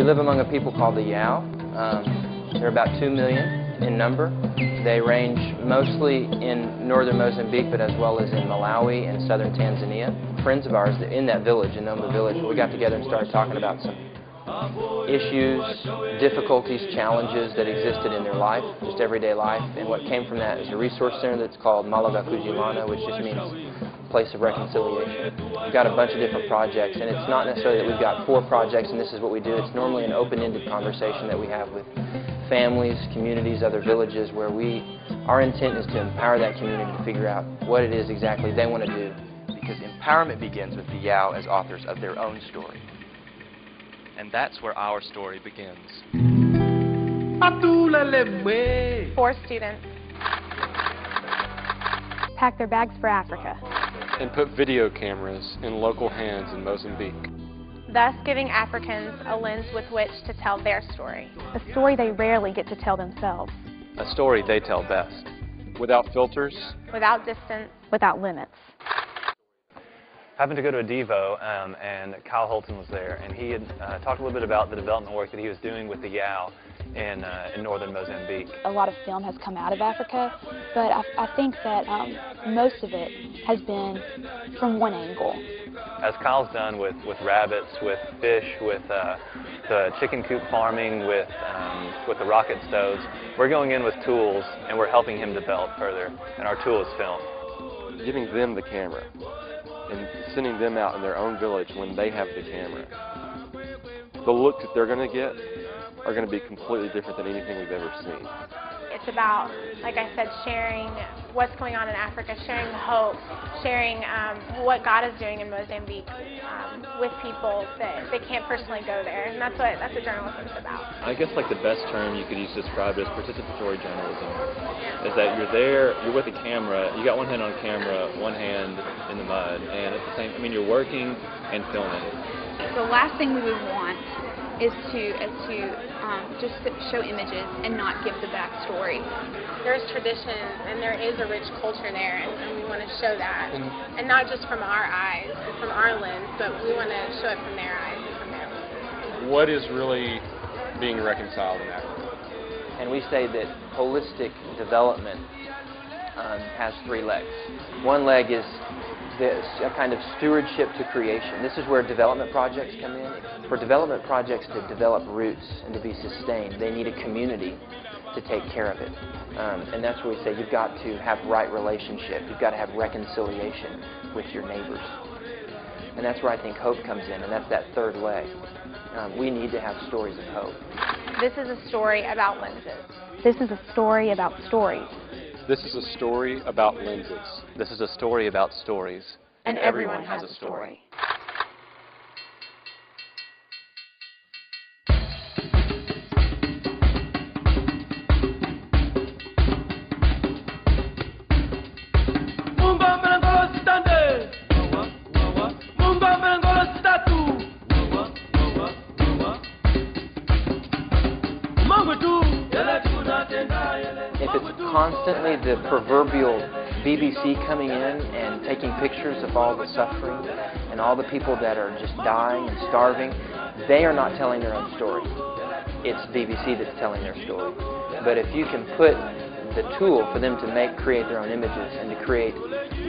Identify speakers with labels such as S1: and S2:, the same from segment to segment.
S1: We live among a people called the Yao. They're about 2 million in number. They range mostly in northern Mozambique, but as well as in Malawi and southern Tanzania. Friends of ours in that village, in Nomba Village, we got together and started talking about some issues, difficulties, challenges that existed in their life, just everyday life. And what came from that is a resource center that's called Kujilana, which just means place of reconciliation. We've got a bunch of different projects, and it's not necessarily that we've got 4 projects and this is what we do. It's normally an open-ended conversation that we have with families, communities, other villages, where our intent is to empower that community to figure out what it is exactly they want to do.
S2: Because empowerment begins with the Yao as authors of their own story.
S3: And that's where our story begins.
S4: 4 students pack their bags for Africa,
S5: and put video cameras in local hands in Mozambique.
S4: thus giving Africans a lens with which to tell their story. A story they rarely get to tell themselves.
S5: A story they tell best. Without filters.
S4: Without distance. Without limits.
S6: Happened to go to a Devo, and Kyle Holton was there, and he had talked a little bit about the development work that he was doing with the Yao in northern Mozambique.
S7: A lot of film has come out of Africa, but I think that most of it has been from one angle.
S6: As Kyle's done with rabbits, with fish, with the chicken coop farming, with the rocket stoves, we're going in with tools and we're helping him develop further, and our tool is film.
S5: Giving them the camera and sending them out in their own village when they have the camera. The look that they're going to get are going to be completely different than anything we've ever seen.
S4: It's about, like I said, sharing what's going on in Africa, sharing hope, sharing what God is doing in Mozambique with people that they can't personally go there, and that's what journalism is about.
S8: I guess like the best term you could use to describe it is participatory journalism. Is that you're there, you're with a camera, you got one hand on camera, one hand in the mud, and at the same, I mean, you're working and filming.
S9: The last thing we would want is to just show images and not give the backstory.
S4: There's traditions and there is a rich culture there, and we want to show that, and not just from our eyes and from our lens, but we want to show it from their eyes and from their lenses.
S5: What is really being reconciled in Africa?
S1: And we say that holistic development has 3 legs. One leg is a kind of stewardship to creation. This is where development projects come in. For development projects to develop roots and to be sustained, they need a community to take care of it. And that's where we say you've got to have right relationship. You've got to have reconciliation with your neighbors. And that's where I think hope comes in, and that's that 3rd leg. We need to have stories of hope.
S4: This is a story about lenses.
S7: This is a story about stories.
S5: This is a story about lenses.
S2: This is a story about stories.
S7: And everyone has a story.
S1: If it's constantly the proverbial BBC coming in and taking pictures of all the suffering and all the people that are just dying and starving, they are not telling their own story. It's BBC that's telling their story. But if you can put the tool for them to create their own images and to create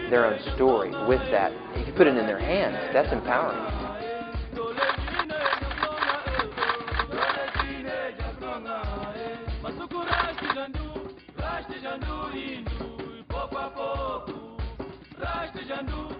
S1: their own story with that, if you put it in their hands, that's empowering.
S10: Rusty Caldwell.